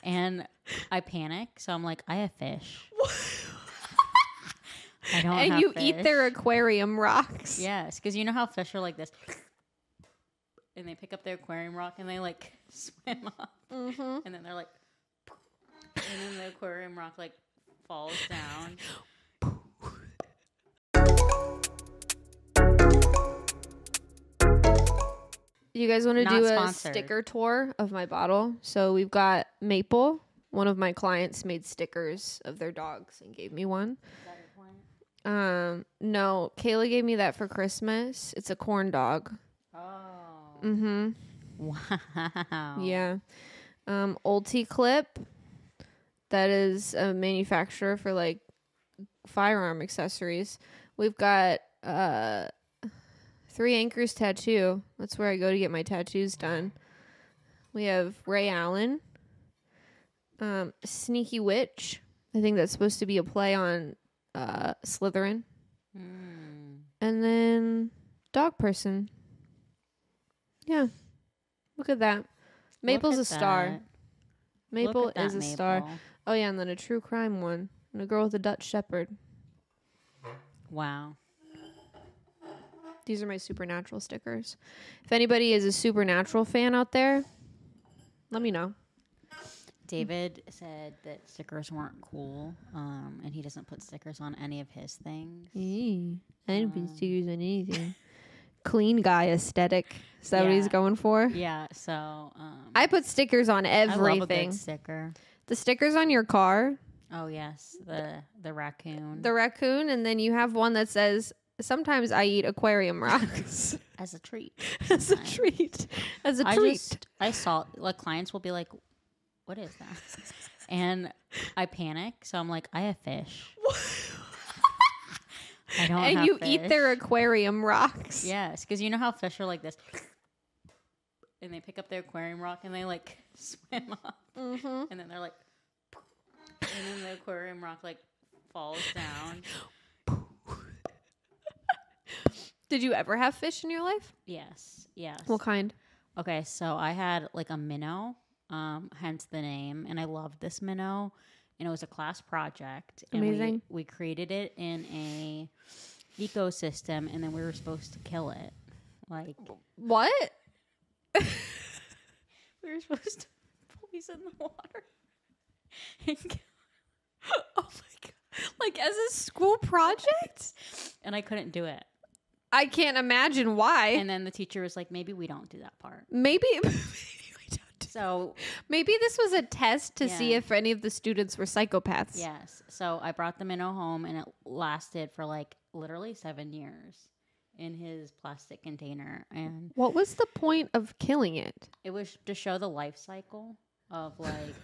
And I panic. So I'm like, I have fish. I don't And have you fish. eat their aquarium rocks. Yes, because you know how fish are like this. And they pick up their aquarium rock and they like swim up. Mm-hmm. And then they're like, and then the aquarium rock like falls down. You guys want to Not do sponsored. a sticker tour of my bottle? So we've got Maple. One of my clients made stickers of their dogs and gave me one. Is that your point? No, Kayla gave me that for Christmas. It's a corn dog. Oh. Mm-hmm. Wow. Yeah. Ulti Clip. That is a manufacturer for like firearm accessories. We've got 3 Anchors Tattoo. That's where I go to get my tattoos done. We have Ray Allen. Sneaky Witch. I think that's supposed to be a play on Slytherin. And then Dog Person. Yeah. Look at that. Maple's a star. Maple is a star. Oh, yeah, and then a true crime one. And a girl with a Dutch Shepherd. Wow. These are my Supernatural stickers. If anybody is a Supernatural fan out there, let me know. David said that stickers weren't cool, and he doesn't put stickers on any of his things. I don't put stickers on anything. Clean guy aesthetic. Is that what he's going for? Yeah, so... I put stickers on everything. I love a good sticker. The stickers on your car. Oh, yes. The raccoon. The raccoon, and then you have one that says, sometimes I eat aquarium rocks. As a treat. As a treat. As a treat. I saw... Like, clients will be like, what is that? And I panic, so I'm like, I have fish. I don't have And you fish. eat their aquarium rocks. Yes, because you know how fish are like this. And they pick up their aquarium rock and they like swim up. Mm-hmm. And then they're like, and then the aquarium rock like falls down. Did you ever have fish in your life? Yes, yes. What kind? Okay, so I had like a minnow, hence the name, and I loved this minnow, and it was a class project. Amazing. And we created it in a ecosystem, and then we were supposed to kill it. Like What? we were supposed to poison the water. And Oh my God. Like as a school project? and I couldn't do it. I can't imagine why. And then the teacher was like, maybe we don't do that part. Maybe So maybe this was a test to see Yeah. if any of the students were psychopaths. yes. So I brought the minnow home and it lasted for like literally 7 years in his plastic container. And What was the point of killing it? it was to show the life cycle of like,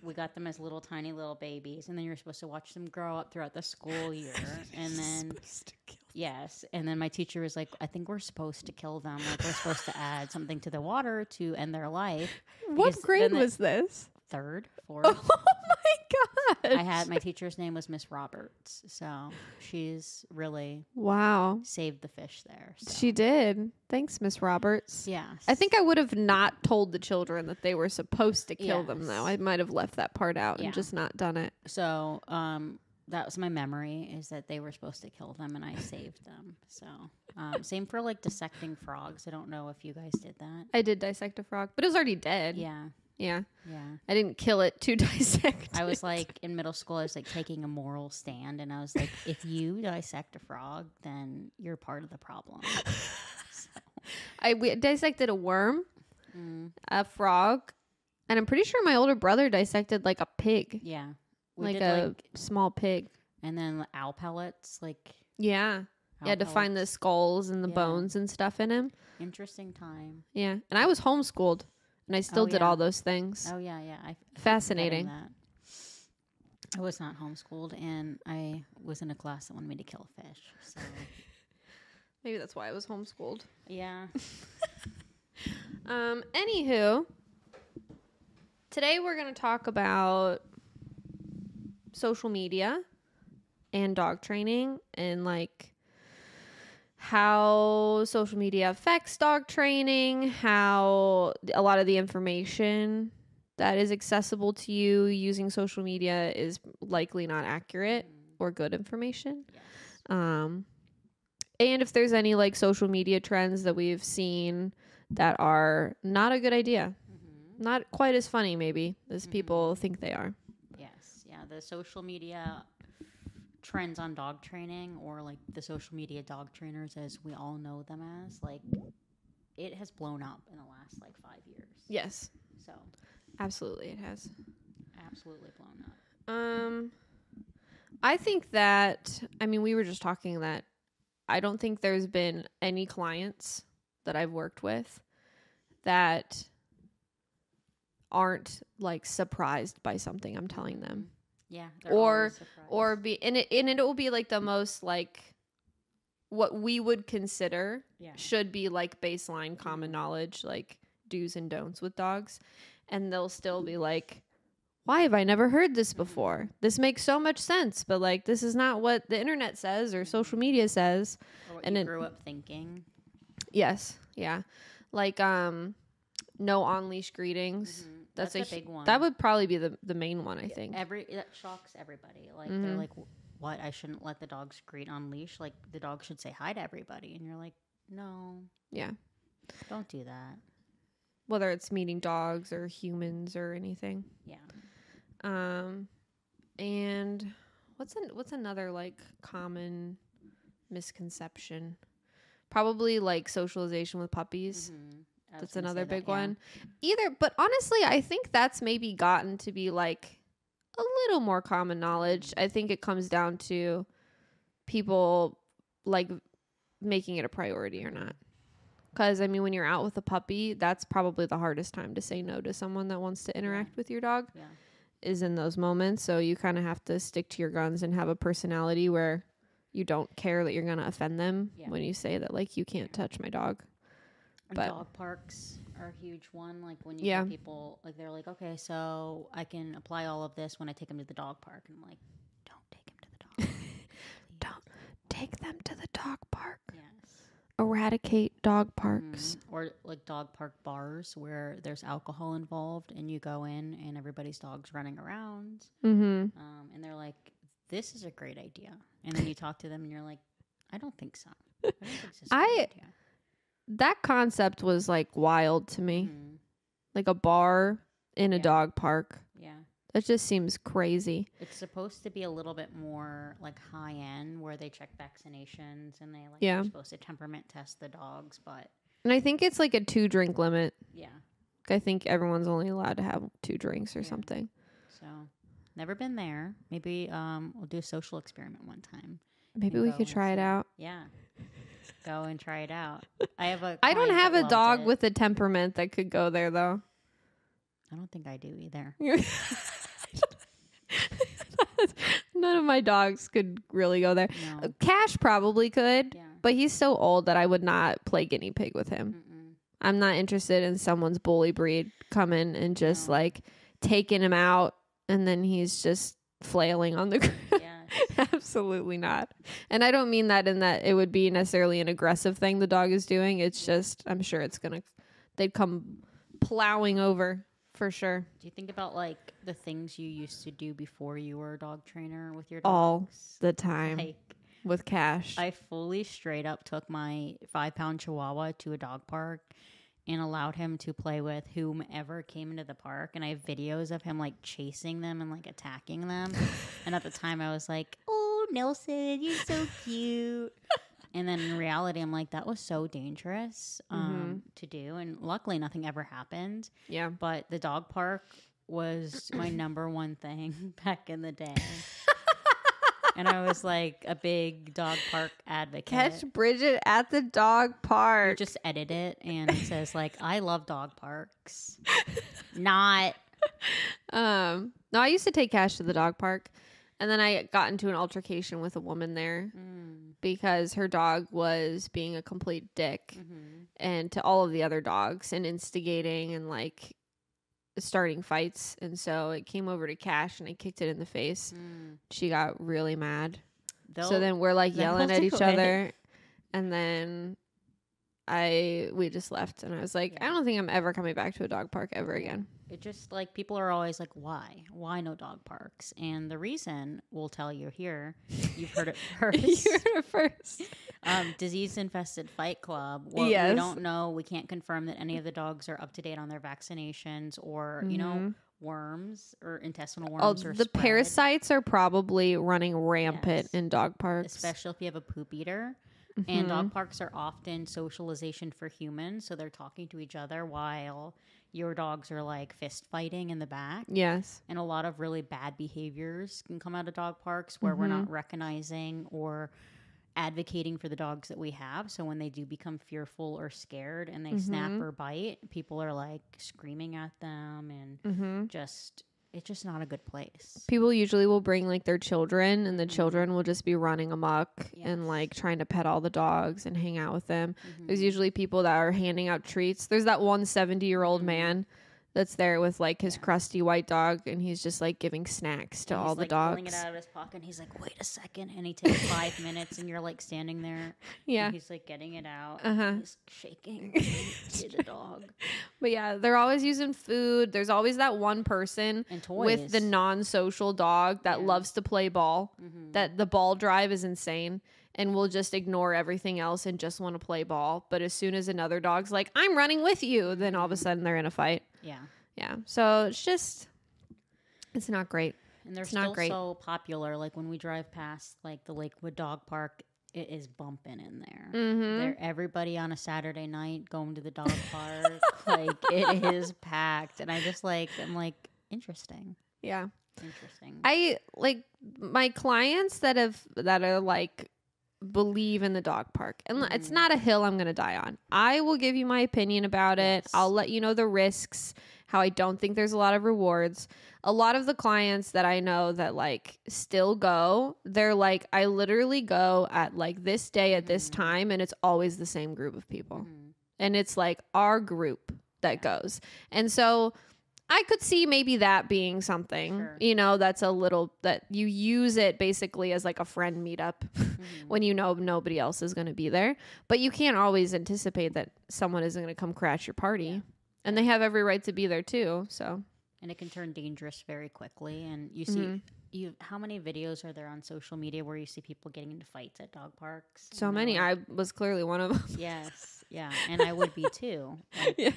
we got them as little tiny little babies, and then you're supposed to watch them grow up throughout the school year. And then, yes. And then my teacher was like, I think we're supposed to kill them. Like, we're supposed to add something to the water to end their life. What Because grade then was this? 3rd, 4th. Oh my God. My teacher's name was Miss Roberts. So she's really Wow. saved the fish there. So. She did. Thanks, Miss Roberts. Yes. I think I would have not told the children that they were supposed to kill them, though. Yes. I might have left that part out Yeah. and just not done it. So, that was my memory, is that they were supposed to kill them and I saved them. So, same for like dissecting frogs. I don't know if you guys did that. I did dissect a frog, but it was already dead. Yeah. Yeah. Yeah. I didn't kill it to dissect I was it. like, in middle school, I was like taking a moral stand, and I was like, if you dissect a frog, then you're part of the problem. We dissected a worm, a frog, and I'm pretty sure my older brother dissected like a pig. Yeah. Like did, a small pig. and then owl pellets, like Yeah. You had to find the skulls and the Yeah. bones and stuff in him. interesting time. Yeah. And I was homeschooled, and I still did yeah. all those things. Oh yeah, yeah. I Fascinating. that. I was not homeschooled, and I was in a class that wanted me to kill a fish. So Maybe that's why I was homeschooled. yeah. Anywho, today we're going to talk about social media and dog training and like how social media affects dog training, how a lot of the information that is accessible to you using social media is likely not accurate or good information. Yes. And if there's any like social media trends that we've seen that are not a good idea, not quite as funny maybe as people think they are. Yes. Yeah. The social media trends on dog training, or like the social media dog trainers as we all know them as, like, it has blown up in the last like 5 years. Yes. So Absolutely it has. absolutely blown up. I think that, I mean, we were just talking that I don't think there's been any clients that I've worked with that aren't like surprised by something I'm telling them. Yeah. Or be and it will be like the most like what we would consider should be like baseline common knowledge, like do's and don'ts with dogs. And they'll still be like, why have I never heard this before? This makes so much sense, but like this is not what the internet says or social media says. or what and you grew up thinking. Yes. Yeah. Like no on leash greetings. That's a big one. That would probably be the main one, I think. That shocks everybody. Like they're like, what? I shouldn't let the dogs greet on leash. Like the dog should say hi to everybody. And you're like, no. Yeah. Don't do that. Whether it's meeting dogs or humans or anything. Yeah. And what's another like common misconception? Probably like socialization with puppies. That's another big one. But honestly, I think that's maybe gotten to be like a little more common knowledge. I think it comes down to people like making it a priority or not. Because, I mean, when you're out with a puppy, that's probably the hardest time to say no to someone that wants to interact with your dog is in those moments. So you kind of have to stick to your guns and have a personality where you don't care that you're going to offend them when you say that, like, you can't touch my dog. But dog parks are a huge one. Like, when you get people, like, they're like, okay, so I can apply all of this when I take them to the dog park. And I'm like, don't take them to the dog park. Don't take them to the dog park. Yes. Eradicate dog parks. Or like dog park bars where there's alcohol involved and you go in and everybody's dog's running around. And they're like, this is a great idea. And then you talk to them and you're like, I don't think so. I don't think this is a great idea. That concept was like wild to me. Like a bar in a dog park. Yeah. That just seems crazy. It's supposed to be a little bit more like high end where they check vaccinations and they like you're supposed to temperament test the dogs, and I think it's like a 2 drink limit. Yeah. I think everyone's only allowed to have 2 drinks or something. So never been there. Maybe we'll do a social experiment one time. Maybe we could try it out. Yeah. Go and try it out. I don't have a dog with a temperament that could go there though. I don't think I do either. None of my dogs could really go there. No. Cash probably could, but he's so old that I would not play guinea pig with him. I'm not interested in someone's bully breed coming and just like taking him out and then he's just flailing on the ground. Absolutely not. And I don't mean that in that it would be necessarily an aggressive thing the dog is doing. It's just, I'm sure they'd come plowing over. For sure. Do you think about like the things you used to do before you were a dog trainer with your dogs? All the time. Like, with Cash. I fully straight up took my 5-pound Chihuahua to a dog park and allowed him to play with whomever came into the park. And I have videos of him like chasing them and like attacking them. And at the time I was like, oh, Nelson, you're so cute. And then in reality, I'm like, that was so dangerous to do. And luckily, nothing ever happened. Yeah. But the dog park was my number one thing back in the day. And I was like a big dog park advocate. Catch Bridget at the dog park. You just edit it and it says like, I love dog parks. Not. No, I used to take Cash to the dog park. And then I got into an altercation with a woman there because her dog was being a complete dick and to all of the other dogs and instigating and like starting fights. And so it came over to Cash and I kicked it in the face. She got really mad. So then we're like yelling at each other. And then we just left, and I was like, I don't think I'm ever coming back to a dog park ever again. It just like people are always like, why no dog parks? And the reason we'll tell you here, you've heard it first. You heard it first. Disease infested fight club. Well, Yes. we don't know. We can't confirm that any of the dogs are up to date on their vaccinations or you know, worms or intestinal worms or the spread. parasites are probably running rampant Yes. in dog parks, Especially if you have a poop eater. And dog parks are often socialization for humans, so they're talking to each other while your dogs are like fist fighting in the back. Yes. And a lot of really bad behaviors can come out of dog parks where we're not recognizing or advocating for the dogs that we have. So when they do become fearful or scared and they snap or bite, people are like screaming at them and it's just not a good place. People usually will bring like their children, and the children will just be running amok and like trying to pet all the dogs and hang out with them. There's usually people that are handing out treats. There's that 170-year-old man that's there with like his crusty white dog, and he's just like giving snacks to all the like dogs. Pulling it out of his pocket, and he's like, "Wait a second!" And he takes 5 minutes, and you're like standing there. Yeah, and he's like getting it out. And he's shaking to the dog. But yeah, they're always using food. There's always that one person And toys. with the non-social dog that loves to play ball. That the ball drive is insane. And will just ignore everything else and just want to play ball. But as soon as another dog's like, I'm running with you, then all of a sudden they're in a fight. Yeah. Yeah. So it's not great. And they're It's still not great. so popular. Like when we drive past like the Lakewood Dog Park, it is bumping in there. There, everybody on a Saturday night going to the dog park, like it is packed. And I'm like, interesting. Yeah. Interesting. I like my clients that are like believe in the dog park, and it's not a hill I'm going to die on. I will give you my opinion about it. I'll let you know the risks, how I don't think there's a lot of rewards. A lot of the clients that I know that like still go, they're like, I literally go at like this day at this time, and it's always the same group of people. And it's like our group that goes. And so I could see maybe that being something, you know, that's a little, that you use it basically as like a friend meetup when you know nobody else is going to be there. But you can't always anticipate that someone isn't going to come crash your party. Yeah. And they have every right to be there too. So. And it can turn dangerous very quickly. And you see, how many videos are there on social media where you see people getting into fights at dog parks? So many. I was clearly one of them. Yes. Yeah. And I would be too. Like, yeah.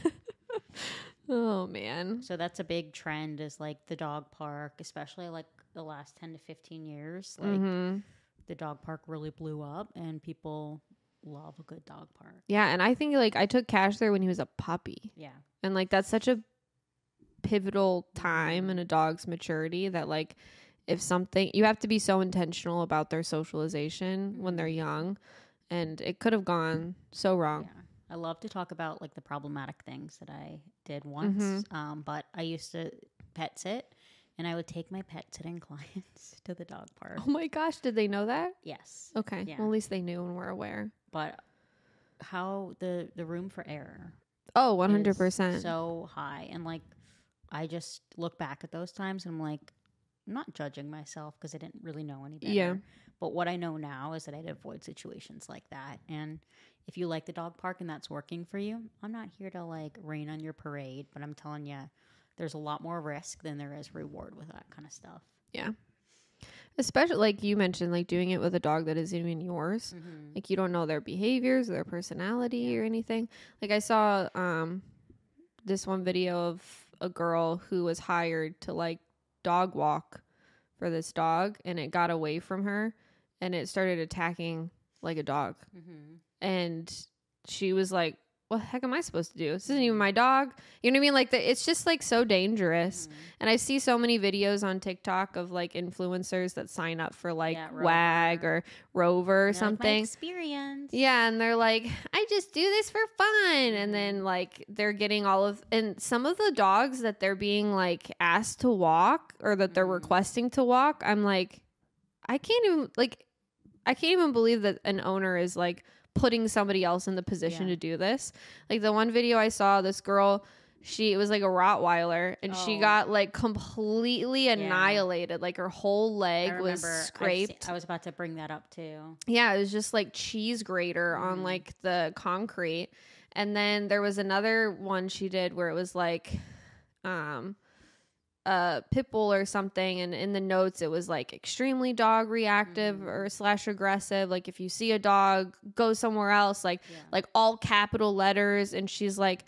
Oh man. So that's a big trend, is like the dog park, especially like the last 10 to 15 years. Like the dog park really blew up and people love a good dog park. Yeah. And I think like I took Cash there when he was a puppy. Yeah. And like that's such a pivotal time in a dog's maturity that like if something, you have to be so intentional about their socialization when they're young, and it could have gone so wrong. Yeah. I love to talk about like the problematic things that I did once, but I used to pet sit, and I would take my pet sitting clients to the dog park. Oh my gosh, did they know that? Yes. Okay. Yeah. Well, at least they knew and were aware. But how the room for error. Oh, 100%. Is so high. And like, I just look back at those times and I'm like, I'm not judging myself because I didn't really know any better. Yeah. But what I know now is that I'd avoid situations like that. And if you like the dog park and that's working for you, I'm not here to like rain on your parade, but I'm telling you, there's a lot more risk than there is reward with that kind of stuff. Yeah. Especially like you mentioned, like doing it with a dog that isn't even yours. Like you don't know their behaviors, their personality or anything. Like I saw this one video of a girl who was hired to like dog walk for this dog, and it got away from her and it started attacking like a dog. And she was like, what the heck am I supposed to do? This isn't even my dog. You know what I mean? Like it's just like so dangerous. And I see so many videos on TikTok of like influencers that sign up for like WAG or Rover or something. Like, my experience. Yeah. And they're like, I just do this for fun. And then like they're getting and some of the dogs that they're being like asked to walk or that they're requesting to walk, I'm like, I can't even believe that an owner is like putting somebody else in the position to do this. Like the one video I saw, this girl, It was like a Rottweiler, and she got like completely annihilated. Like her whole leg was scraped. I was about to bring that up too. Yeah, it was just like cheese grater on like the concrete. And then there was another one she did where it was like a pit bull or something, and in the notes it was like extremely dog reactive or / aggressive. Like if you see a dog, go somewhere else. Like all capital letters. And she's like,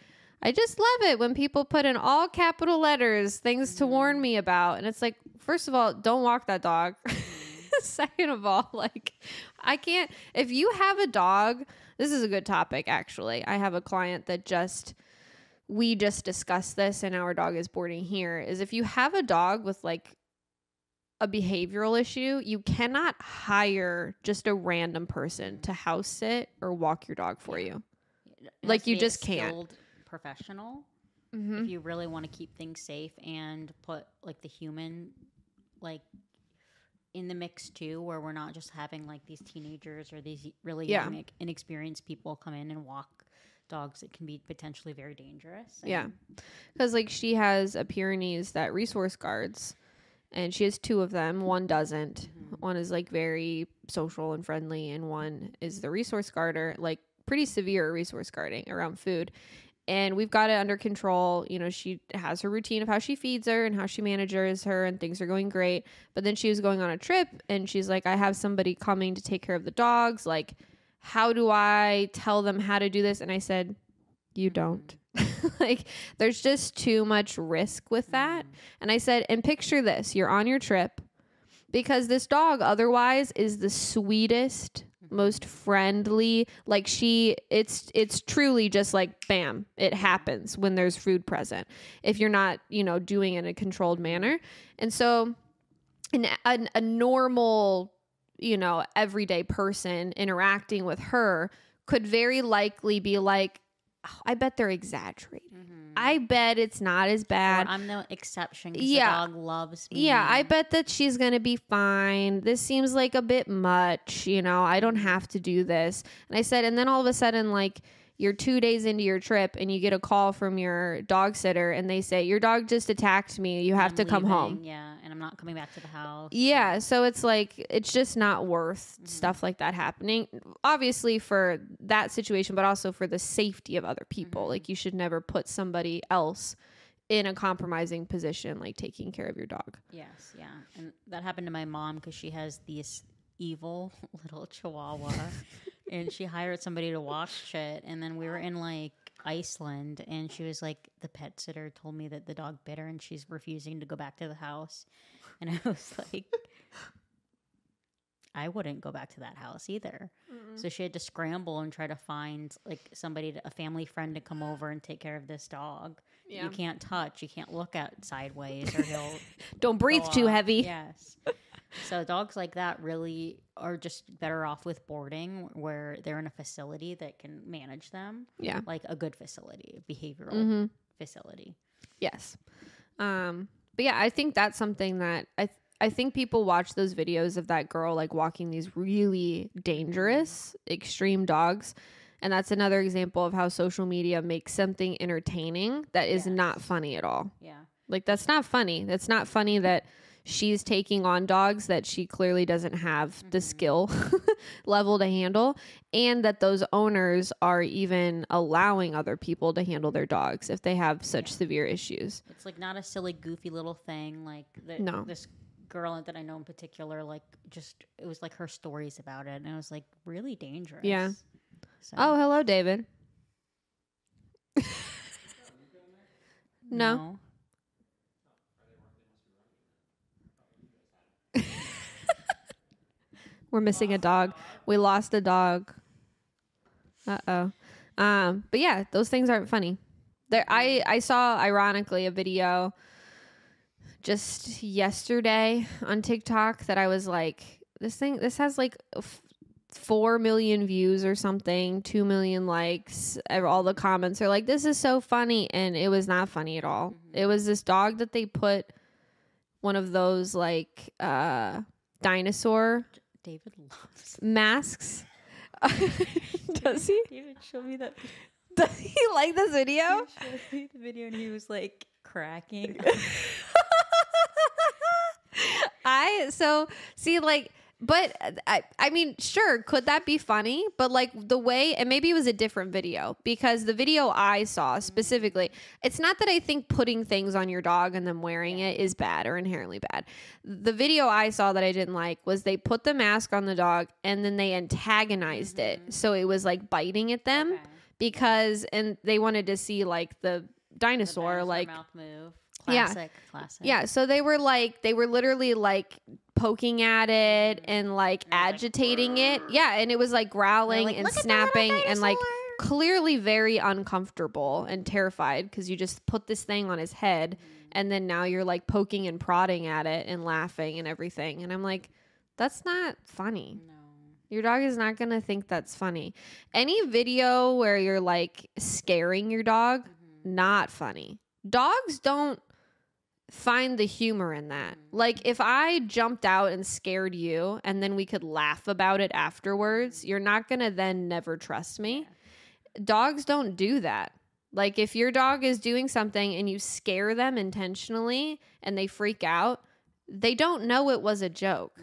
I just love it when people put in all capital letters things to warn me about. And it's like, first of all, don't walk that dog. Second of all, like I can't, if you have a dog, this is a good topic actually. I have a client that we just discussed this, and our dog is boarding here, is if you have a dog with like a behavioral issue, you cannot hire just a random person to house sit or walk your dog for you. Like you just can't. Professional if you really want to keep things safe and put like the human like in the mix too, where we're not just having like these teenagers or these really young inexperienced people come in and walk dogs. It can be potentially very dangerous. Because like she has a Pyrenees that resource guards, and she has 2 of them. One doesn't. One is like very social and friendly, and one is the resource guarder, like pretty severe resource guarding around food. And we've got it under control. You know, she has her routine of how she feeds her and how she manages her, and things are going great. But then she was going on a trip, and she's like, I have somebody coming to take care of the dogs. Like, how do I tell them how to do this? And I said, you don't. Like, there's just too much risk with that. And I said, and picture this. You're on your trip, because this dog otherwise is the sweetest, most friendly. Like it's truly just like bam, it happens when there's food present, if you're not doing it in a controlled manner. And so a normal everyday person interacting with her could very likely be like, oh, I bet they're exaggerating. I bet it's not as bad. Or I'm the exception because the dog loves me. Yeah, I bet that she's going to be fine. This seems like a bit much, I don't have to do this. And I said, and then all of a sudden, like, you're 2 days into your trip and you get a call from your dog sitter and they say, your dog just attacked me. You have to come home. Yeah, and I'm not coming back to the house. Yeah, so it's like, it's just not worth stuff like that happening. Obviously for that situation, but also for the safety of other people. Like, you should never put somebody else in a compromising position, like taking care of your dog. Yes, yeah. And that happened to my mom because she has this evil little chihuahua. And she hired somebody to wash shit. And then we were in like Iceland, and she was like, the pet sitter told me that the dog bit her and she's refusing to go back to the house. And I was like, I wouldn't go back to that house either. So she had to scramble and try to find like a family friend to come over and take care of this dog. You can't touch, you can't look at sideways or he'll don't breathe too heavy. Yes. So dogs like that really are just better off with boarding, where they're in a facility that can manage them. Yeah. Like a good facility, a behavioral facility. Yes. But yeah, I think that's something that I think people watch those videos of that girl like walking these really dangerous, extreme dogs. And that's another example of how social media makes something entertaining that is not funny at all. Yeah. Like, that's not funny. That's not funny that she's taking on dogs that she clearly doesn't have the skill level to handle, and that those owners are even allowing other people to handle their dogs if they have such severe issues. It's like not a silly, goofy little thing. Like this girl that I know in particular, like just, it was like her stories about it, and it was like really dangerous. Yeah. So. Oh, hello, David. No. We're missing a dog. We lost a dog. Uh-oh. But yeah, those things aren't funny. I saw, ironically, a video just yesterday on TikTok that I was like, this has like 4 million views or something, 2 million likes. All the comments are like, this is so funny. And it was not funny at all. It was this dog that they put one of those like dinosaur David loves masks. Does he? David, show me that. Does he like this video? He showed me the video and he was like cracking. But I mean, sure, could that be funny? But like the way, and maybe it was a different video, because the video I saw specifically, it's not that I think putting things on your dog and then wearing it is bad or inherently bad. The video I saw that I didn't like was they put the mask on the dog and then they antagonized it. So it was like biting at them and they wanted to see like the dinosaur, like mouth move. Classic. Yeah. So they were literally like poking at it and like agitating it. Yeah. And it was like growling and snapping and like clearly very uncomfortable and terrified because you just put this thing on his head and then now you're like poking and prodding at it and laughing and everything. And I'm like, that's not funny. No. Your dog is not going to think that's funny. Any video where you're like scaring your dog, not funny. Dogs don't find the humor in that. Like if I jumped out and scared you and then we could laugh about it afterwards, you're not going to then never trust me. Dogs don't do that. Like if your dog is doing something and you scare them intentionally and they freak out, they don't know it was a joke.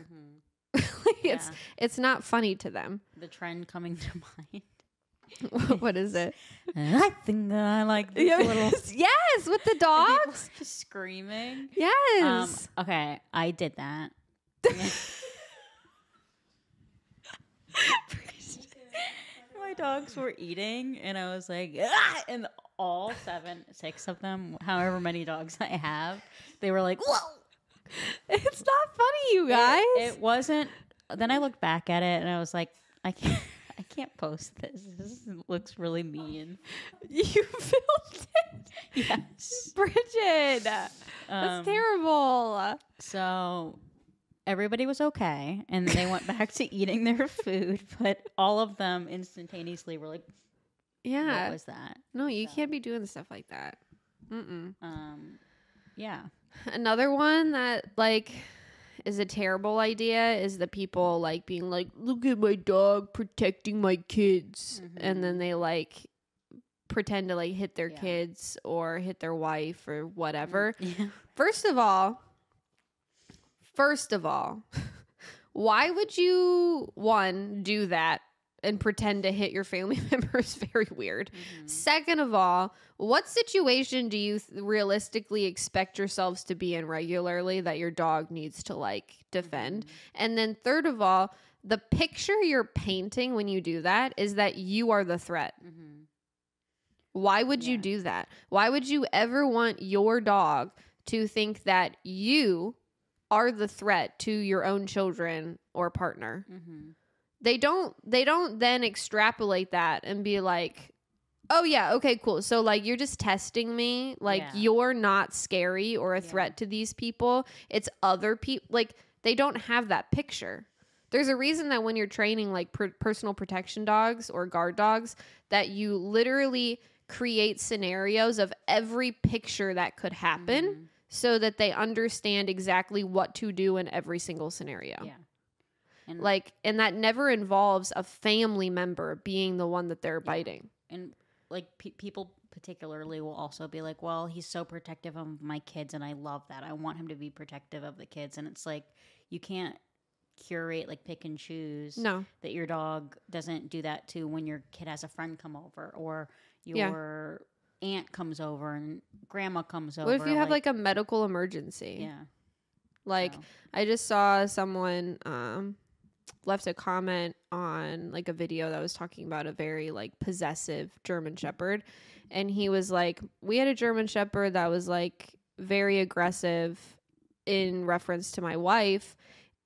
It's not funny to them. The trend coming to mind. What is it? I think I like this little... Yes, with the dogs. Just screaming. Yes. Okay, I did that. My dogs were eating, and I was like, ah! And all 6 of them, however many dogs I have, they were like, whoa! It's not funny, you guys. It wasn't. Then I looked back at it, and I was like, I can't post this. This looks really mean. You filmed it? Yes. Bridget. That's terrible. So everybody was okay. And they went back to eating their food. But all of them instantaneously were like, yeah. What was that? No, you can't be doing stuff like that. Yeah. Another one that like is a terrible idea is the people like being like, look at my dog protecting my kids. And then they like pretend to like hit their kids or hit their wife or whatever. First of all, why would you do that and pretend to hit your family members? Very weird. Second of all, what situation do you realistically expect yourselves to be in regularly that your dog needs to like defend? And then third of all, the picture you're painting when you do that is that you are the threat. Why would you do that? Why would you ever want your dog to think that you are the threat to your own children or partner? They don't then extrapolate that and be like, oh yeah, okay, cool. So like you're just testing me. Like you're not scary or a threat to these people. It's other people. Like they don't have that picture. There's a reason that when you're training like personal protection dogs or guard dogs, that you literally create scenarios of every picture that could happen so that they understand exactly what to do in every single scenario. And that never involves a family member being the one that they're biting. And like people particularly will also be like, well, he's so protective of my kids and I love that. I want him to be protective of the kids. And it's like, you can't curate, like pick and choose that your dog doesn't do that to when your kid has a friend come over or your aunt comes over and grandma comes over. What if you have like a medical emergency? Yeah. Like I just saw someone left a comment on like a video that was talking about a very like possessive German Shepherd. And he was like, we had a German Shepherd that was like very aggressive in reference to my wife.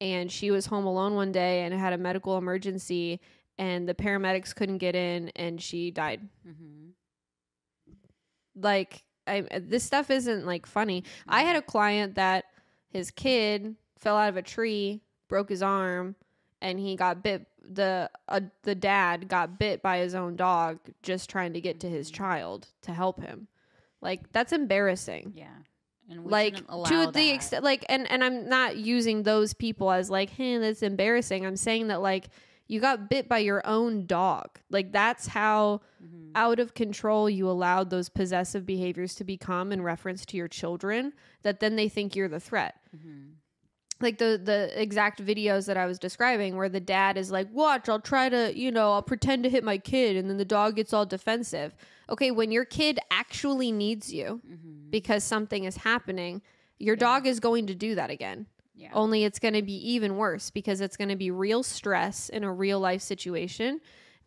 And she was home alone one day and had a medical emergency and the paramedics couldn't get in and she died. Like this stuff isn't like funny. I had a client that his kid fell out of a tree, broke his arm, and he got bit. The dad got bit by his own dog just trying to get to his child to help him. Like that's embarrassing. Yeah. And we like to the extent, like, and I'm not using those people as like, hey, that's embarrassing. I'm saying that like You got bit by your own dog. Like, that's how out of control you allowed those possessive behaviors to become in reference to your children, that then they think you're the threat. Like the exact videos that I was describing where the dad is like, watch, I'll try to, I'll pretend to hit my kid, and then the dog gets all defensive. Okay, when your kid actually needs you because something is happening, your dog is going to do that again. Yeah. Only it's going to be even worse because it's going to be real stress in a real life situation,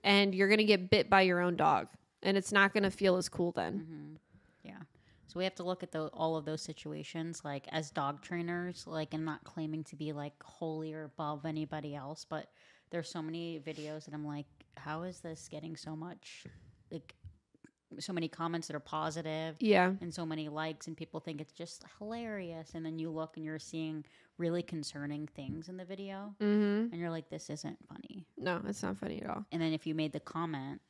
and you're going to get bit by your own dog, and it's not going to feel as cool then. Yeah. So we have to look at all of those situations, like as dog trainers, like, and not claiming to be like holy or above anybody else, but there's so many videos that I'm like, how is this getting so much, like, so many comments that are positive, and so many likes, and people think it's just hilarious, and then you look and you're seeing really concerning things in the video, and you're like, this isn't funny. No, it's not funny at all. And then if you made the comment,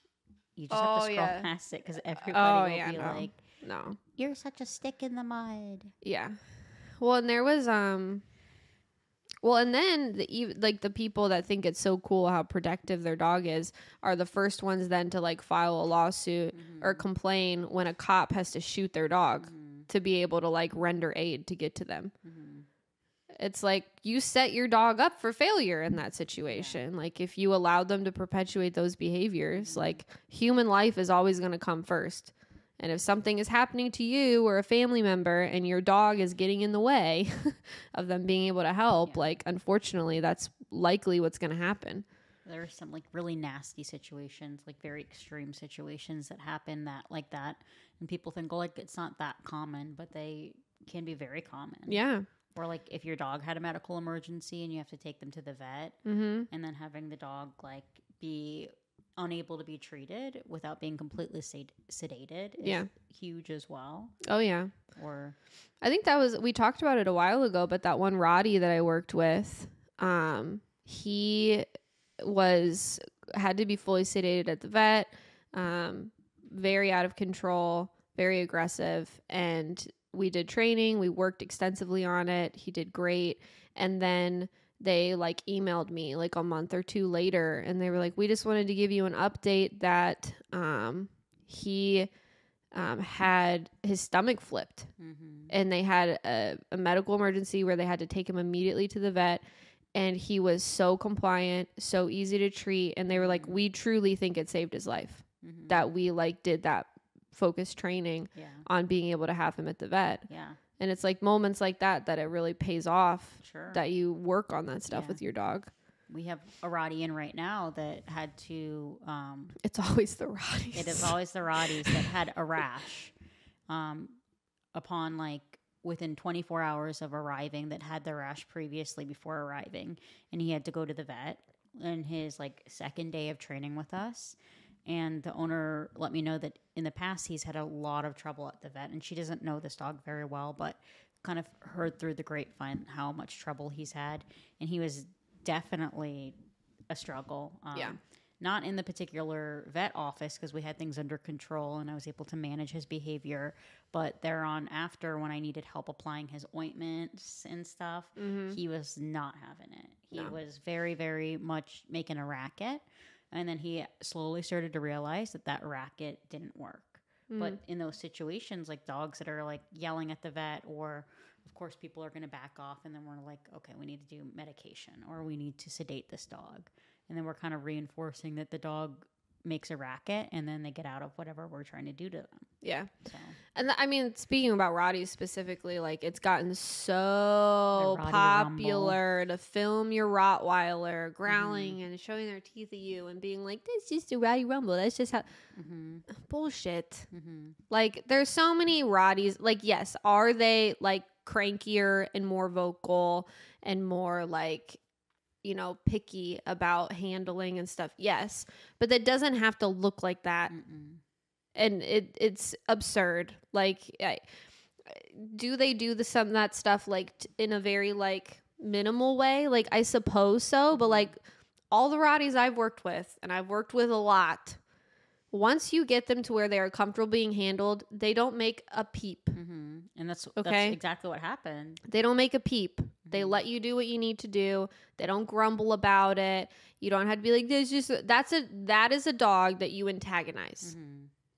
you just have to scroll past it because everybody will be like, no, you're such a stick in the mud. Yeah. Well, and there was and then the people that think it's so cool how protective their dog is are the first ones then to like file a lawsuit or complain when a cop has to shoot their dog to be able to like render aid to get to them. It's like you set your dog up for failure in that situation. Like if you allowed them to perpetuate those behaviors, like human life is always going to come first. And if something is happening to you or a family member and your dog is getting in the way of them being able to help, like, unfortunately, that's likely what's going to happen. There are some, like, really nasty situations, like, very extreme situations that happen like that. And people think, oh, like, it's not that common, but they can be very common. Yeah. Or, like, if your dog had a medical emergency and you have to take them to the vet, and then having the dog, like, be unable to be treated without being completely sedated is huge as well. Oh, yeah. Or I think we talked about it a while ago, but that one Roddy that I worked with, he had to be fully sedated at the vet, very out of control, very aggressive, and we did training. We worked extensively on it. He did great. And then they like emailed me like a month or two later, and they were like, we just wanted to give you an update that he had his stomach flipped, and they had a medical emergency where they had to take him immediately to the vet, and he was so compliant, so easy to treat, and they were like, we truly think it saved his life that we like did that focused training on being able to have him at the vet. And it's like moments like that it really pays off that you work on that stuff with your dog. We have a Roddy in right now that had to... it's always the Roddies. It is always the Roddies that had a rash upon like within 24 hours of arriving, that had the rash previously before arriving. And he had to go to the vet in his like second day of training with us. And the owner let me know that in the past he's had a lot of trouble at the vet, and she doesn't know this dog very well, but kind of heard through the grapevine how much trouble he's had. And he was definitely a struggle. Not in the particular vet office because we had things under control and I was able to manage his behavior, but thereon after, when I needed help applying his ointments and stuff, he was not having it. He was very, very much making a racket. And then he slowly started to realize that racket didn't work. But in those situations, like dogs that are like yelling at the vet, or of course people are going to back off, and then we're like, okay, we need to do medication, or we need to sedate this dog. And then we're kind of reinforcing that the dog makes a racket, and then they get out of whatever we're trying to do to them. Yeah. So. And I mean, speaking about Roddies specifically, like it's gotten so popular to film your Rottweiler growling and showing their teeth at you and being like, that's just a Roddy Rumble. That's just how... Bullshit. Like there's so many Roddies. Like, yes, are they like crankier and more vocal and more like... picky about handling and stuff. Yes. But that doesn't have to look like that. And it's absurd. Like, do they do some of that stuff like in a very like minimal way? Like, I suppose so. But like all the Roddies I've worked with, and I've worked with a lot, once you get them to where they are comfortable being handled, they don't make a peep. And that's exactly what happened. They don't make a peep. They let you do what you need to do. They don't grumble about it. You don't have to be like, that is a dog that you antagonize.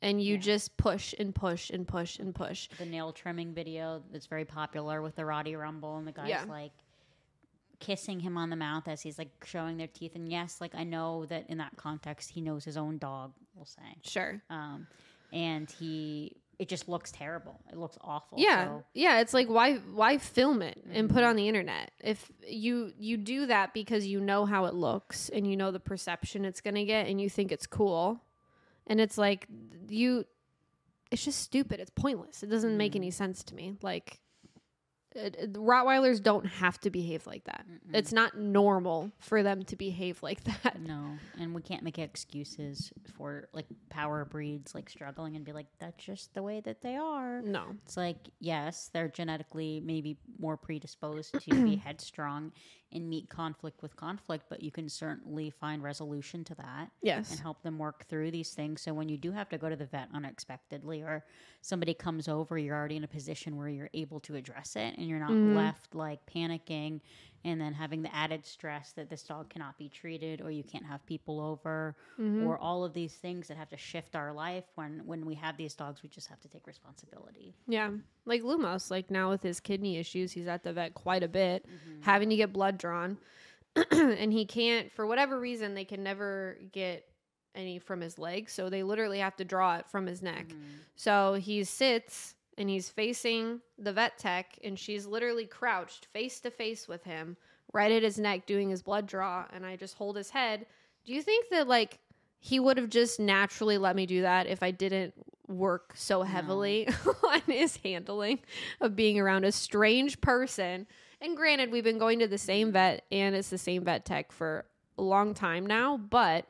And you just push and push and push and push. The nail trimming video that's very popular with the Roddy Rumble, and the guy's like kissing him on the mouth as he's like showing their teeth. And yes, like I know that in that context, he knows his own dog, we'll say. Sure. And it just looks terrible. It looks awful. Yeah. So. Yeah. It's like, why film it and put it on the internet? If you do that because you know how it looks and you know the perception it's going to get and you think it's cool. And it's like, it's just stupid. It's pointless. It doesn't make any sense to me. Like, Rottweilers don't have to behave like that. It's not normal for them to behave like that. No, and we can't make excuses for like power breeds like struggling and be like, that's just the way that they are. No. It's like, yes, they're genetically maybe more predisposed to be headstrong and meet conflict with conflict, but you can certainly find resolution to that. Yes. And help them work through these things. So when you do have to go to the vet unexpectedly or somebody comes over, you're already in a position where you're able to address it and you're not left like panicking and then having the added stress that this dog cannot be treated or you can't have people over or all of these things that have to shift our life. When we have these dogs, we just have to take responsibility. Yeah. Like Lumos, like now with his kidney issues, he's at the vet quite a bit, having to get blood drawn. And he can't, for whatever reason, they can never get any from his legs. So they literally have to draw it from his neck. So he sits and he's facing the vet tech and she's literally crouched face to face with him right at his neck doing his blood draw. And I just hold his head. Do you think that like he would have just naturally let me do that if I didn't work so heavily on his handling of being around a strange person? And granted, we've been going to the same vet and it's the same vet tech for a long time now, but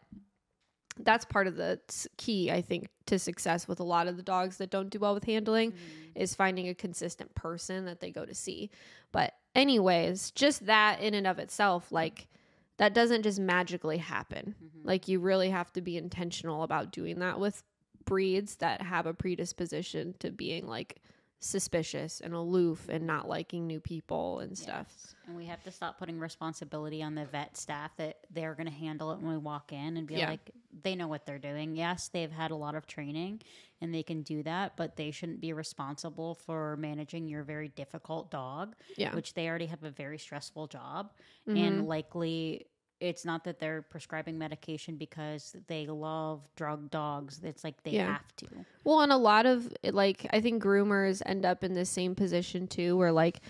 that's part of the key, I think, to success with a lot of the dogs that don't do well with handling is finding a consistent person that they go to see. But anyways, just that in and of itself, like that doesn't just magically happen. Like you really have to be intentional about doing that with breeds that have a predisposition to being like suspicious and aloof and not liking new people and stuff. Yes. And we have to stop putting responsibility on the vet staff that they're going to handle it when we walk in and be like, they know what they're doing. Yes, they've had a lot of training and they can do that, but they shouldn't be responsible for managing your very difficult dog, which they already have a very stressful job. And likely it's not that they're prescribing medication because they love drug dogs. It's like they have to. Well, and a lot of like, I think groomers end up in the same position too, where like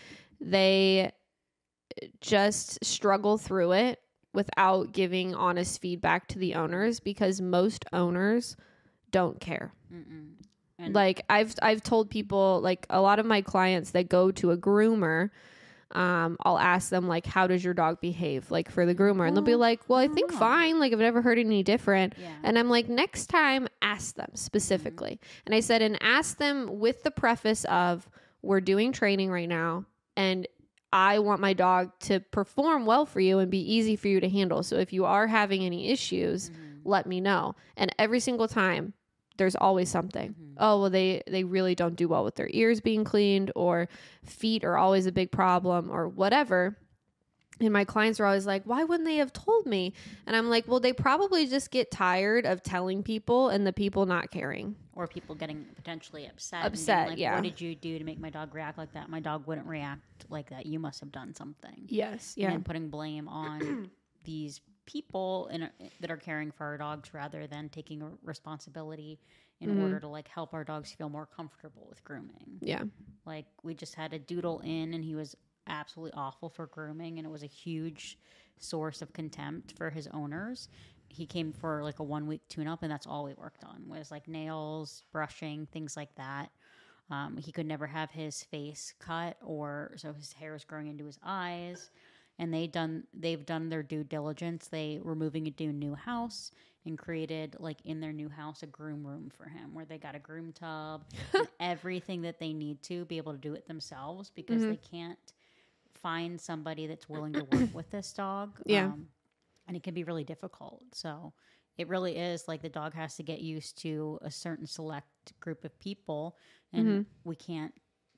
they just struggle through it without giving honest feedback to the owners because most owners don't care. Like I've told people, like a lot of my clients that go to a groomer, I'll ask them like, how does your dog behave like for the groomer? And they'll be like, well, I think fine. Like I've never heard any different. And I'm like, next time ask them specifically. And I said, and ask them with the preface of we're doing training right now. And I want my dog to perform well for you and be easy for you to handle. So if you are having any issues, let me know. And every single time there's always something. Oh, well, they really don't do well with their ears being cleaned, or feet are always a big problem, or whatever. And my clients are always like, why wouldn't they have told me? And I'm like, well, they probably just get tired of telling people and the people not caring. Or people getting potentially upset. Upset, like, what did you do to make my dog react like that? My dog wouldn't react like that. You must have done something. Yes, And putting blame on these people that are caring for our dogs rather than taking responsibility in order to like help our dogs feel more comfortable with grooming. Yeah. Like we just had a doodle in and he was absolutely awful for grooming and it was a huge source of contempt for his owners. He came for like a 1 week tune up and that's all we worked on was like nails, brushing, things like that. He could never have his face cut so his hair was growing into his eyes. And they've done their due diligence. They were moving into a new house and created, like, in their new house, a groom room for him where they got a groom tub and everything that they need to be able to do it themselves because they can't find somebody that's willing to work with this dog. Yeah. And it can be really difficult. So it really is like the dog has to get used to a certain select group of people and we can't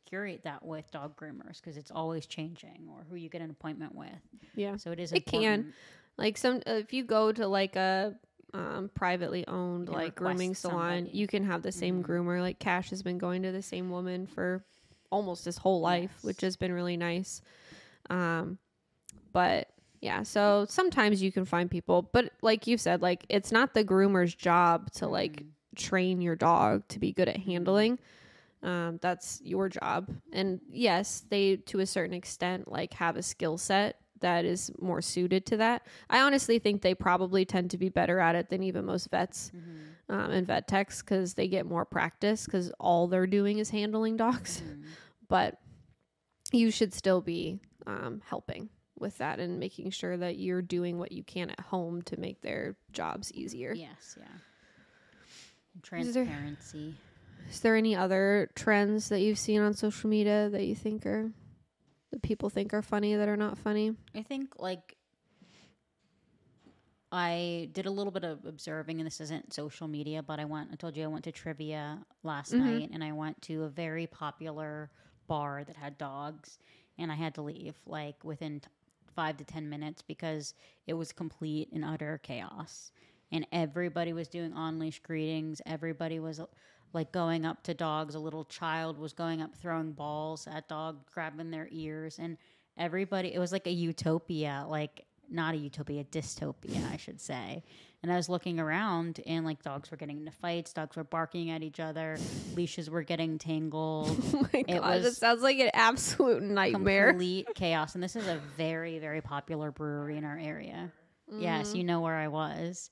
curate that with dog groomers because it's always changing, or who you get an appointment with. Yeah. So it is It important. can. Like if you go to like a privately owned You can like grooming request salon, somebody. you can have the same groomer. Like Cash has been going to the same woman for almost his whole life, which has been really nice. But yeah, so sometimes you can find people, but like you said, like it's not the groomer's job to like train your dog to be good at handling. That's your job. And yes, they to a certain extent like have a skill set that is more suited to that. I honestly think they probably tend to be better at it than even most vets and vet techs because they get more practice because all they're doing is handling dogs. But you should still be helping with that and making sure that you're doing what you can at home to make their jobs easier. Yes, yeah. Transparency. Is there any other trends that you've seen on social media that you think that people think are funny that are not funny? I think like I did a little bit of observing, and this isn't social media, but I told you I went to trivia last night, and I went to a very popular bar that had dogs, and I had to leave like within 5 to 10 minutes because it was complete and utter chaos. And everybody was doing on-leash greetings. Everybody was like going up to dogs. A little child was going up throwing balls at dog, grabbing their ears. And everybody, it was like a utopia, like not a utopia, a dystopia, I should say. And I was looking around and like dogs were getting into fights. Dogs were barking at each other. Leashes were getting tangled. Oh my God, it sounds like an absolute nightmare. Complete chaos. And this is a very, very popular brewery in our area. Yes, you know where I was.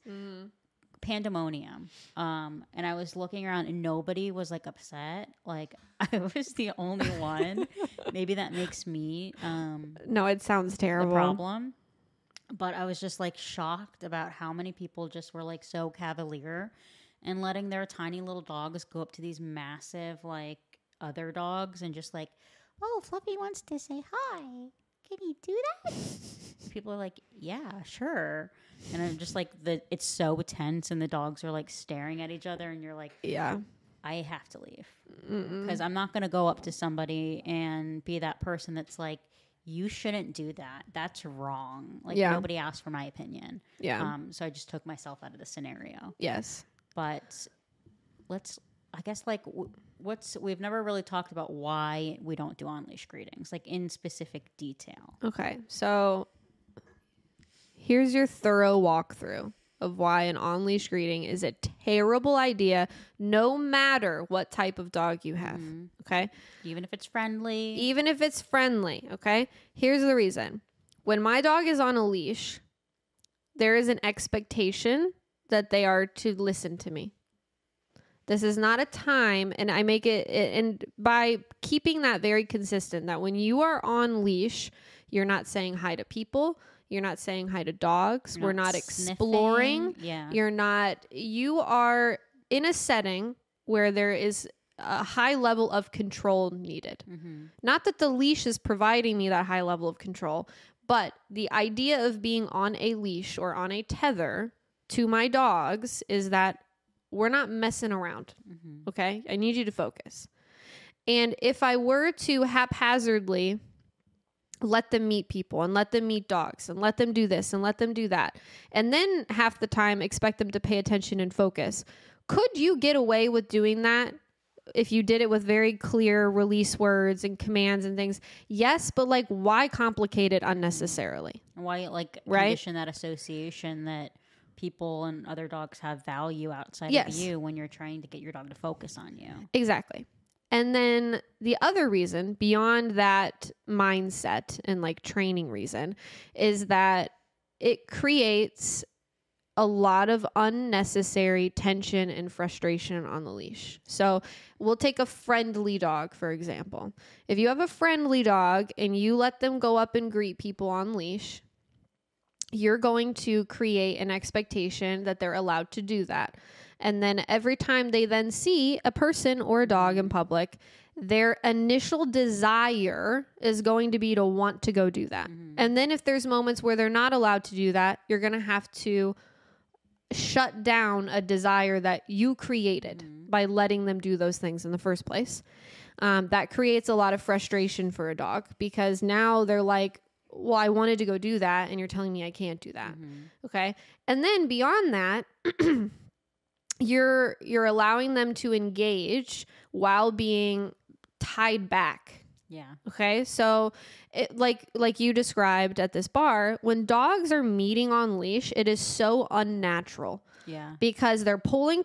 Pandemonium. And I was looking around and nobody was like upset. Like I was the only one. Maybe that makes me no, it sounds terrible. The problem. But I was just like shocked about how many people just were like so cavalier and letting their tiny little dogs go up to these massive like other dogs and just like, oh, Fluffy wants to say hi. Can you do that? People are like, yeah, sure. And I'm just like, it's so tense and the dogs are like staring at each other and you're like, yeah, I have to leave. Because I'm not going to go up to somebody and be that person that's like, you shouldn't do that. That's wrong. Like nobody asked for my opinion. Yeah. So I just took myself out of the scenario. Yes. But I guess like we've never really talked about why we don't do on-leash greetings, like in specific detail. Okay. So here's your thorough walkthrough of why an on-leash greeting is a terrible idea, no matter what type of dog you have. Okay. Even if it's friendly. Okay. Here's the reason. When my dog is on a leash, there is an expectation that they are to listen to me. This is not a time, and I make it, and by keeping that very consistent, that when you are on leash, you're not saying hi to people, you're not saying hi to dogs, we're not exploring, you are in a setting where there is a high level of control needed. Not that the leash is providing me that high level of control, but the idea of being on a leash or on a tether to my dogs is that we're not messing around. Okay. I need you to focus. And if I were to haphazardly let them meet people and let them meet dogs and let them do this and let them do that, and then half the time expect them to pay attention and focus, could you get away with doing that if you did it with very clear release words and commands and things? Yes, but like why complicate it unnecessarily? Why like condition that association that people and other dogs have value outside of you when you're trying to get your dog to focus on you? Exactly. And then the other reason beyond that mindset and like training reason is that it creates a lot of unnecessary tension and frustration on the leash. So we'll take a friendly dog, for example. If you have a friendly dog and you let them go up and greet people on leash, you're going to create an expectation that they're allowed to do that. And then every time they then see a person or a dog in public, their initial desire is going to be to want to go do that. And then if there's moments where they're not allowed to do that, you're going to have to shut down a desire that you created by letting them do those things in the first place. that creates a lot of frustration for a dog because now they're like, well, I wanted to go do that and you're telling me I can't do that. Okay. And then beyond that, you're allowing them to engage while being tied back. Yeah. Okay. So it, like you described at this bar, when dogs are meeting on leash, it is so unnatural. Yeah. Because they're pulling,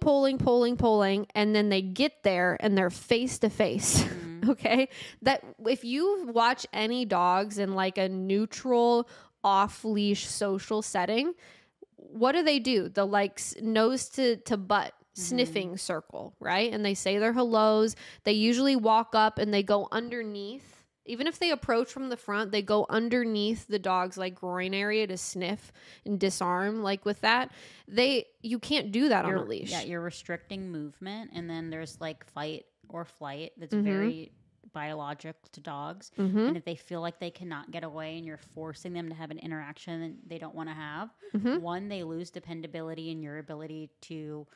and then they get there and they're face to face. Okay. That if you watch any dogs in like a neutral off leash social setting, what do? The like nose to butt sniffing circle, right? And they say their hellos. They usually walk up and they go underneath. Even if they approach from the front, they go underneath the dog's like groin area to sniff and disarm. Like with that, you can't do that on a leash. Yeah, you're restricting movement, and then there's like fight or flight that's very biological to dogs. And if they feel like they cannot get away and you're forcing them to have an interaction that they don't want to have, one, they lose dependability in your ability to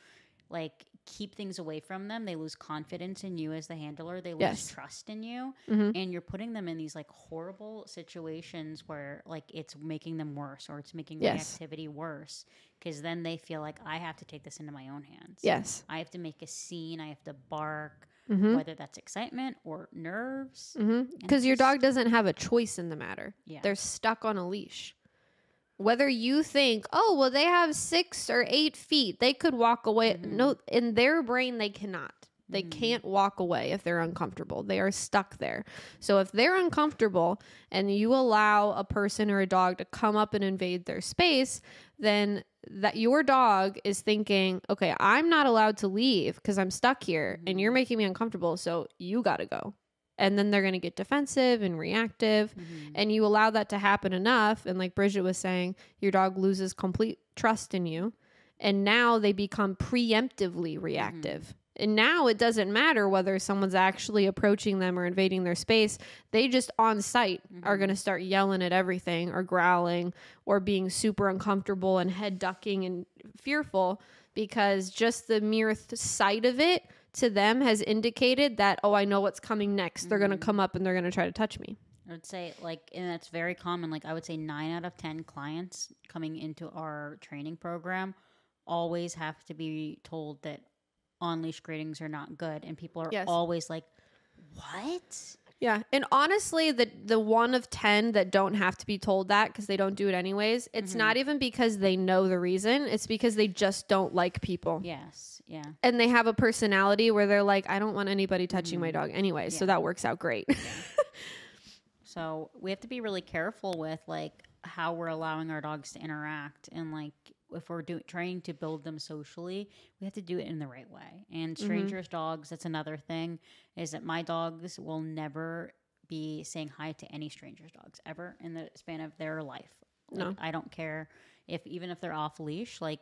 like keep things away from them. They lose confidence in you as the handler. They lose trust in you. And you're putting them in these like horrible situations where like it's making them worse or it's making the activity worse. Because then they feel like I have to take this into my own hands. Yes. I have to make a scene. I have to bark, whether that's excitement or nerves. Because your dog doesn't have a choice in the matter. Yeah. They're stuck on a leash. Whether you think, oh, well, they have 6 or 8 feet, they could walk away. No, in their brain, they cannot. They can't walk away if they're uncomfortable. They are stuck there. So if they're uncomfortable and you allow a person or a dog to come up and invade their space, then that your dog is thinking, okay, I'm not allowed to leave because I'm stuck here and you're making me uncomfortable. So you got to go. And then they're going to get defensive and reactive. And you allow that to happen enough. And like Bridget was saying, your dog loses complete trust in you. And now they become preemptively reactive. And now it doesn't matter whether someone's actually approaching them or invading their space. They just on sight are going to start yelling at everything or growling or being super uncomfortable and head ducking and fearful because just the mere sight of it to them has indicated that, oh, I know what's coming next. They're going to come up and they're going to try to touch me. I would say like, and that's very common. Like I would say 9 out of 10 clients coming into our training program always have to be told that on-leash gradings are not good. And people are always like, what? Yeah. And honestly, the 1 of 10 that don't have to be told that because they don't do it anyways, it's not even because they know the reason. It's because they just don't like people. Yes. Yeah. And they have a personality where they're like, I don't want anybody touching my dog anyway. So that works out great. So we have to be really careful with like how we're allowing our dogs to interact. And like if we're trying to build them socially, we have to do it in the right way. And strangers' dogs, that's another thing, is that my dogs will never be saying hi to any stranger's dogs ever in the span of their life. Like, no. I don't care even if they're off leash, like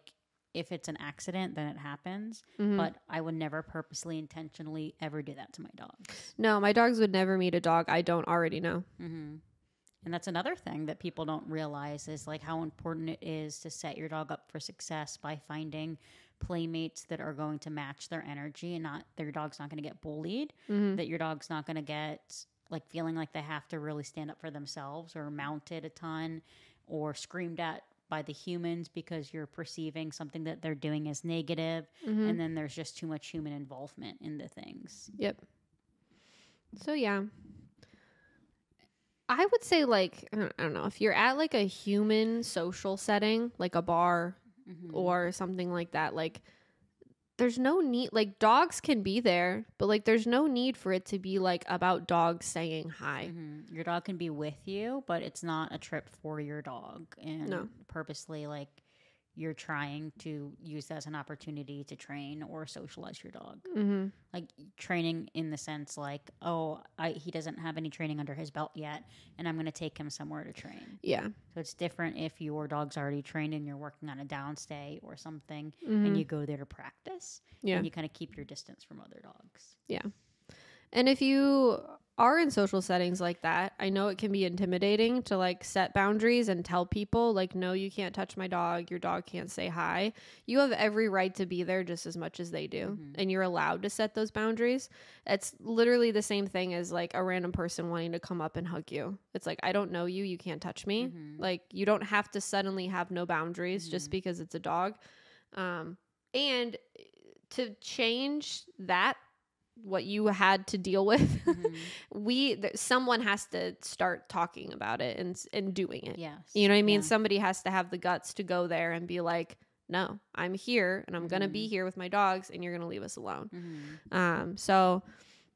if it's an accident, then it happens. But I would never purposely, intentionally ever do that to my dogs. No, my dogs would never meet a dog I don't already know. And that's another thing that people don't realize is like how important it is to set your dog up for success by finding playmates that are going to match their energy and not that your dog's not going to get bullied, that your dog's not going to get like feeling like they have to really stand up for themselves or mounted a ton or screamed at by the humans because you're perceiving something that they're doing as negative, and then there's just too much human involvement in the things. Yep. So yeah, I would say like, I don't know, if you're at like a human social setting, like a bar or something like that, like there's no need, like dogs can be there, but like there's no need for it to be like about dogs saying hi. Your dog can be with you, but it's not a trip for your dog. And purposely like you're trying to use that as an opportunity to train or socialize your dog. Like training in the sense like, oh, he doesn't have any training under his belt yet, and I'm going to take him somewhere to train. Yeah. So it's different if your dog's already trained and you're working on a downstay or something, and you go there to practice. Yeah. And you kind of keep your distance from other dogs. Yeah. And if you are in social settings like that, I know it can be intimidating to like set boundaries and tell people like, no, you can't touch my dog. Your dog can't say hi. You have every right to be there just as much as they do. And you're allowed to set those boundaries. It's literally the same thing as like a random person wanting to come up and hug you. It's like, I don't know you. You can't touch me. Like, you don't have to suddenly have no boundaries just because it's a dog. And to change that, what you had to deal with, someone has to start talking about it and doing it. Yes. You know what I mean? Somebody has to have the guts to go there and be like, no, I'm here and I'm going to be here with my dogs and you're going to leave us alone. So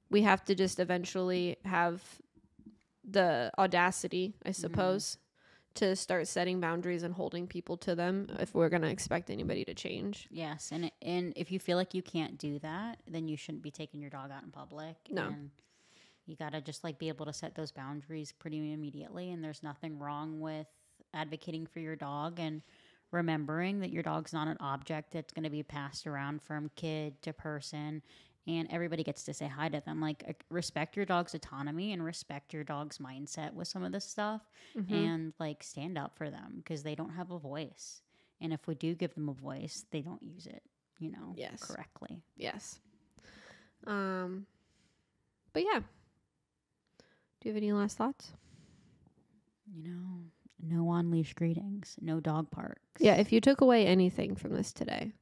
we have to just eventually have the audacity, I suppose, to start setting boundaries and holding people to them if we're going to expect anybody to change. Yes. And if you feel like you can't do that, then you shouldn't be taking your dog out in public. No. And you got to just like be able to set those boundaries pretty immediately. And there's nothing wrong with advocating for your dog and remembering that your dog's not an object that's going to be passed around from kid to person. And everybody gets to say hi to them. Like, respect your dog's autonomy and respect your dog's mindset with some of this stuff. And, like, stand up for them because they don't have a voice. And if we do give them a voice, they don't use it, correctly. Yes. But, yeah. Do you have any last thoughts? No on-leash greetings. No dog parks. Yeah, if you took away anything from this today,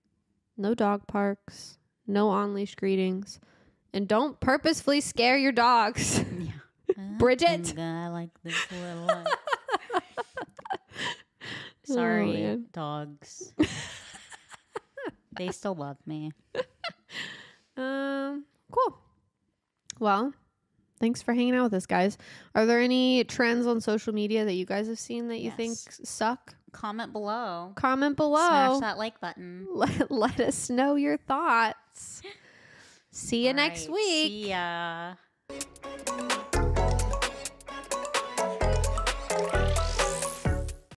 no dog parks. No on-leash greetings. And don't purposefully scare your dogs. Yeah. Bridget. I like this little Sorry, dogs. They still love me. Cool. Well, thanks for hanging out with us, guys. Are there any trends on social media that you guys have seen that you think suck? Comment below. Smash that like button. Let us know your thoughts. See you next week. See ya.